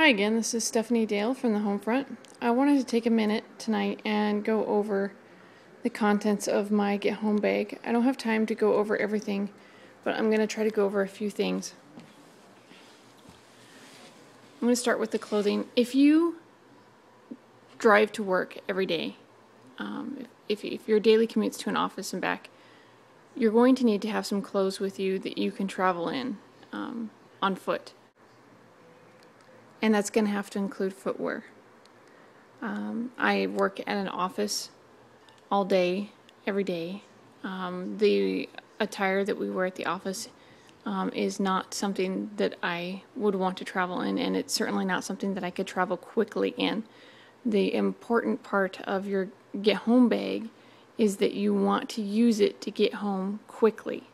Hi again, this is Stephanie Dale from the Homefront. I wanted to take a minute tonight and go over the contents of my Get Home bag. I don't have time to go over everything, but I'm going to try to go over a few things. I'm going to start with the clothing. If you drive to work every day, if your daily commute's to an office and back, you're going to need to have some clothes with you that you can travel in on foot. And that's going to have to include footwear. I work at an office all day, every day. The attire that we wear at the office is not something that I would want to travel in, and it's certainly not something that I could travel quickly in. The important part of your Get Home bag is that you want to use it to get home quickly.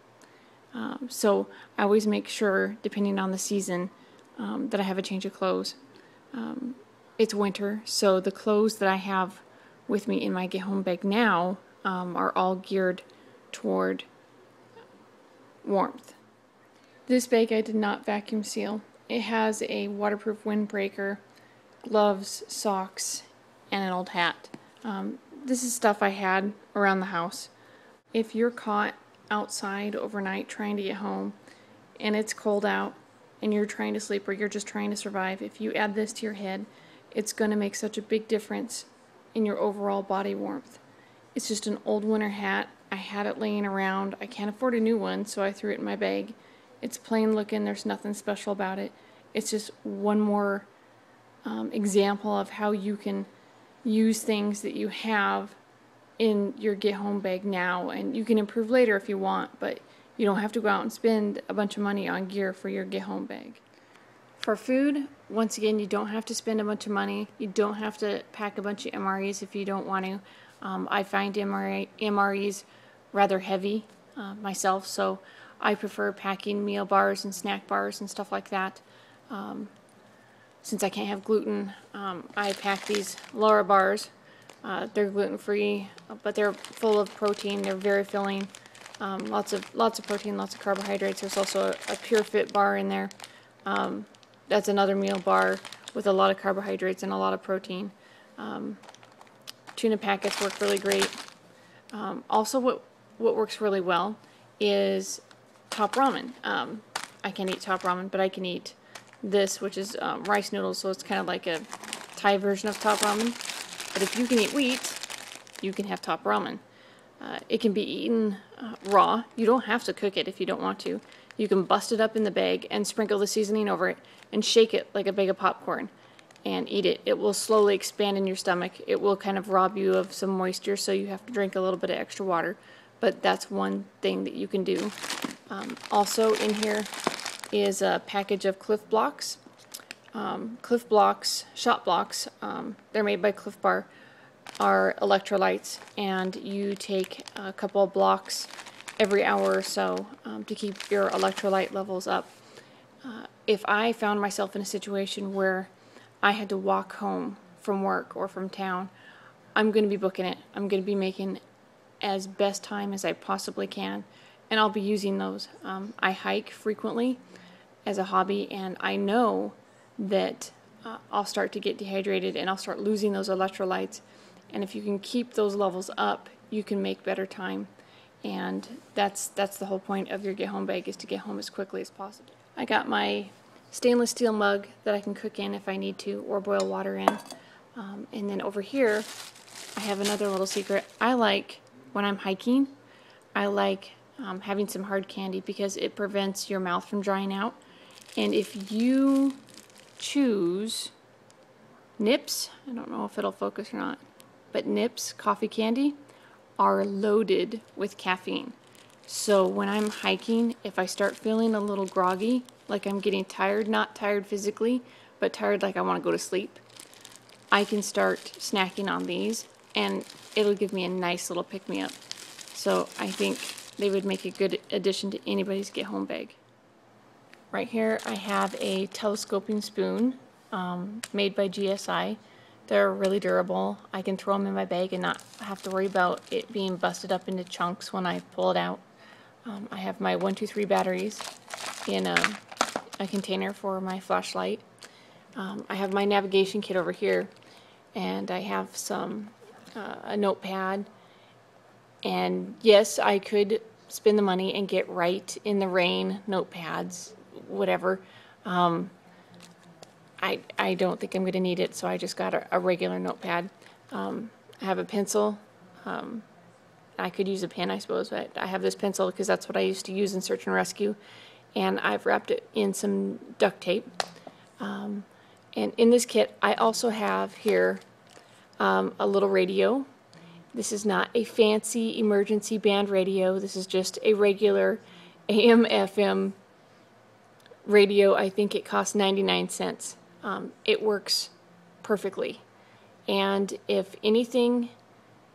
So I always make sure, depending on the season, that I have a change of clothes. It's winter, so the clothes that I have with me in my Get Home bag now are all geared toward warmth. This bag I did not vacuum seal. It has a waterproof windbreaker, gloves, socks, and an old hat. This is stuff I had around the house. If you're caught outside overnight trying to get home and it's cold out and you're trying to sleep or you're just trying to survive, if you add this to your head, it's going to make such a big difference in your overall body warmth. It's just an old winter hat. I had it laying around. I can't afford a new one, so I threw it in my bag. It's plain looking. There's nothing special about it. It's just one more example of how you can use things that you have in your Get Home bag now, and you can improve later if you want, but you don't have to go out and spend a bunch of money on gear for your Get Home bag. For food, once again, you don't have to spend a bunch of money. You don't have to pack a bunch of MREs if you don't want to. I find MREs rather heavy myself, so I prefer packing meal bars and snack bars and stuff like that. Since I can't have gluten, I pack these Laura bars. They're gluten-free, but they're full of protein. They're very filling. Lots of protein, lots of carbohydrates. There's also a Pure Fit bar in there. That's another meal bar with a lot of carbohydrates and a lot of protein. Tuna packets work really great. Also, what works really well is Top Ramen. I can't eat Top Ramen, but I can eat this, which is rice noodles, so it's kind of like a Thai version of Top Ramen. But if you can eat wheat, you can have Top Ramen. It can be eaten raw. You don't have to cook it if you don't want to. You can bust it up in the bag and sprinkle the seasoning over it and shake it like a bag of popcorn and eat it. It will slowly expand in your stomach. It will kind of rob you of some moisture, so you have to drink a little bit of extra water. But that's one thing that you can do. Also in here is a package of Clif Blocks. Clif Blocks, Shot Blocks, they're made by Clif Bar, are electrolytes, and you take a couple of blocks every hour or so to keep your electrolyte levels up. If I found myself in a situation where I had to walk home from work or from town, I'm going to be booking it. I'm going to be making as best time as I possibly can, and I'll be using those. I hike frequently as a hobby, and I know that I'll start to get dehydrated and I'll start losing those electrolytes, and if you can keep those levels up, you can make better time. And that's the whole point of your Get Home bag, is to get home as quickly as possible. I got my stainless steel mug that I can cook in if I need to, or boil water in. And then over here, I have another little secret. I like, when I'm hiking, I like having some hard candy because it prevents your mouth from drying out. And if you choose Nips, I don't know if it'll focus or not, but Nips coffee candy are loaded with caffeine. So when I'm hiking, if I start feeling a little groggy, like I'm getting tired, not tired physically, but tired like I want to go to sleep, I can start snacking on these, and it'll give me a nice little pick-me-up. So I think they would make a good addition to anybody's Get Home bag. Right here I have a telescoping spoon made by GSI. They're really durable. I can throw them in my bag and not have to worry about it being busted up into chunks when I pull it out. I have my 123 batteries in a container for my flashlight. I have my navigation kit over here, and I have some a notepad. And yes, I could spend the money and get Right in the Rain notepads, whatever. I don't think I'm going to need it, so I just got a regular notepad. I have a pencil. I could use a pen, I suppose, but I have this pencil because that's what I used to use in search and rescue. And I've wrapped it in some duct tape. And in this kit, I also have here a little radio. This is not a fancy emergency band radio. This is just a regular AM/FM radio. I think it costs 99 cents. It works perfectly. And if anything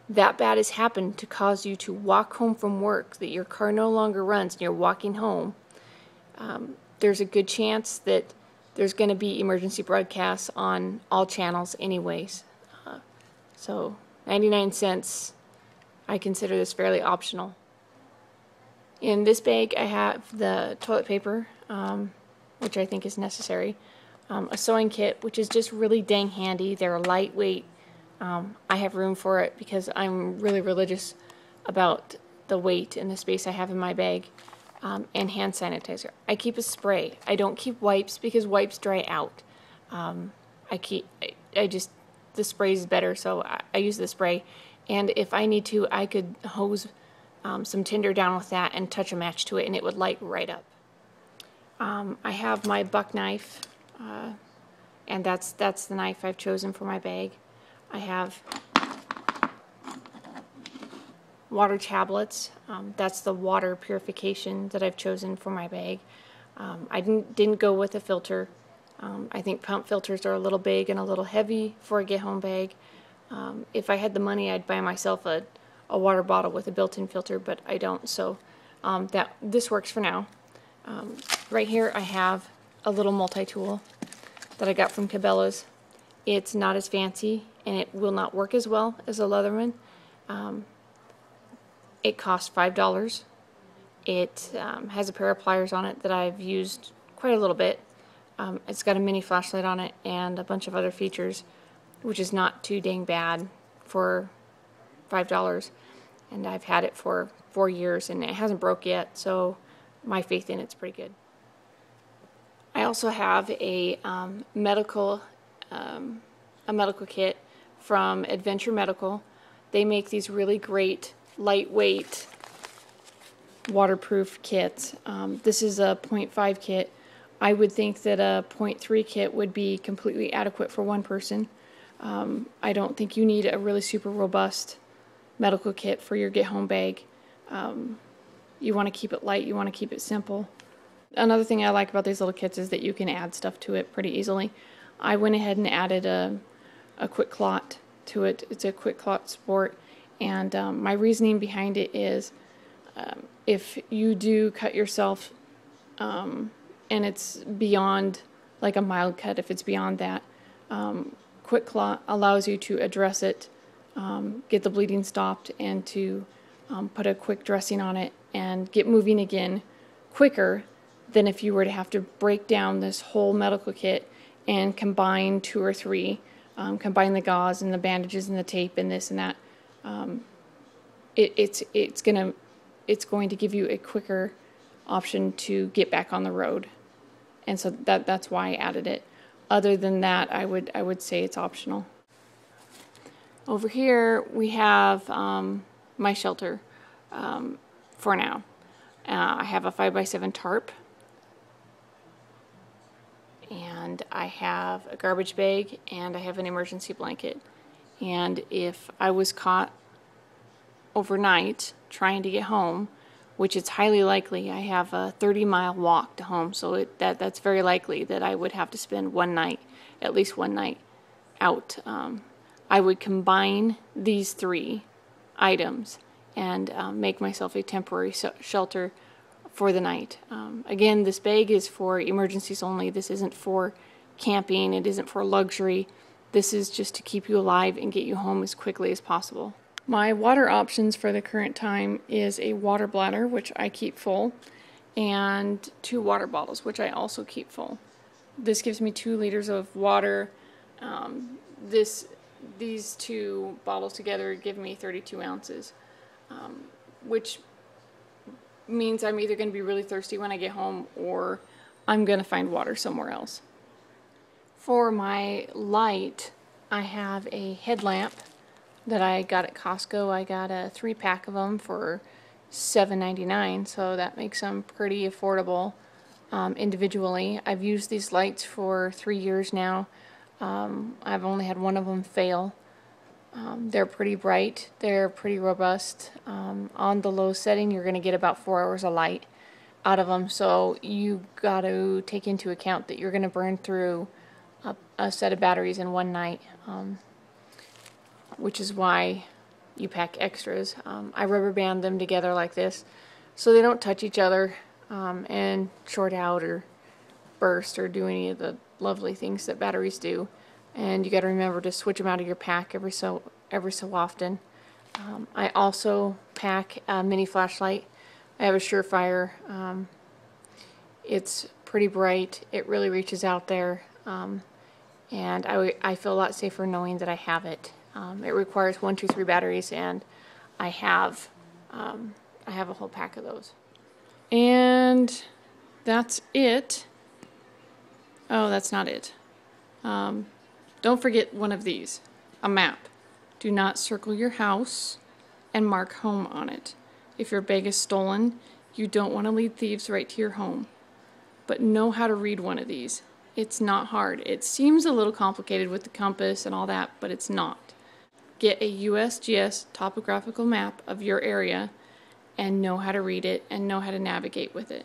that bad has happened to cause you to walk home from work, that your car no longer runs and you're walking home, there's a good chance that there's going to be emergency broadcasts on all channels anyways. So 99 cents, I consider this fairly optional. In this bag I have the toilet paper, which I think is necessary, a sewing kit, which is just really dang handy. They're lightweight. I have room for it because I'm really religious about the weight and the space I have in my bag, and hand sanitizer. I keep a spray. I don't keep wipes because wipes dry out. The spray is better, so I use the spray. And if I need to, I could hose some tinder down with that and touch a match to it, and it would light right up. I have my buck knife, and that's the knife I've chosen for my bag. I have water tablets. That's the water purification that I've chosen for my bag. I didn't go with a filter. I think pump filters are a little big and a little heavy for a get-home bag. If I had the money, I'd buy myself a water bottle with a built-in filter, but I don't, so this works for now. Right here I have a little multi-tool that I got from Cabela's. It's not as fancy, and it will not work as well as a Leatherman. It costs $5. It has a pair of pliers on it that I've used quite a little bit. It's got a mini flashlight on it and a bunch of other features, which is not too dang bad for $5. And I've had it for 4 years, and it hasn't broke yet, so my faith in it's pretty good. I also have a medical kit from Adventure Medical. They make these really great lightweight waterproof kits. This is a 0.5 kit. I would think that a 0.3 kit would be completely adequate for one person. I don't think you need a really super robust medical kit for your get-home bag. You want to keep it light, you want to keep it simple. Another thing I like about these little kits is that you can add stuff to it pretty easily. I went ahead and added a quick clot to it. It's a quick clot sport, and my reasoning behind it is if you do cut yourself and it's beyond like a mild cut, if it's beyond that, quick clot allows you to address it, get the bleeding stopped, and to put a quick dressing on it and get moving again quicker than if you were to have to break down this whole medical kit and combine 2 or 3, combine the gauze and the bandages and the tape and this and that. It's going to give you a quicker option to get back on the road, and so that's why I added it. Other than that, I would say it's optional. Over here we have my shelter for now. I have a 5x7 tarp, and I have a garbage bag, and I have an emergency blanket. And if I was caught overnight trying to get home, which it's highly likely, I have a 30-mile walk to home, so that's very likely that I would have to spend one night, at least one night, out. I would combine these 3 items and make myself a temporary shelter for the night. Again, this bag is for emergencies only. This isn't for camping. It isn't for luxury. This is just to keep you alive and get you home as quickly as possible. My water options for the current time is a water bladder, which I keep full, and 2 water bottles, which I also keep full. This gives me 2 liters of water. These 2 bottles together give me 32 ounces, which means I'm either going to be really thirsty when I get home or I'm going to find water somewhere else. For my light, I have a headlamp that I got at Costco. I got a 3-pack of them for $7.99, so that makes them pretty affordable individually. I've used these lights for 3 years now. I've only had one of them fail. They're pretty bright, they're pretty robust. On the low setting, you're going to get about 4 hours of light out of them, so you got to take into account that you're going to burn through a set of batteries in one night, which is why you pack extras. I rubber band them together like this so they don't touch each other and short out or burst or do any of the lovely things that batteries do. And you got to remember to switch them out of your pack every so often. I also pack a mini flashlight. I have a Surefire. It's pretty bright. It really reaches out there, and I feel a lot safer knowing that I have it. It requires 1, 2, 3 batteries, and I have a whole pack of those. And that's it. Oh, that's not it. Don't forget one of these, a map. Do not circle your house and mark home on it. If your bag is stolen, you don't want to lead thieves right to your home. But know how to read one of these. It's not hard. It seems a little complicated with the compass and all that, but it's not. Get a USGS topographical map of your area and know how to read it and know how to navigate with it.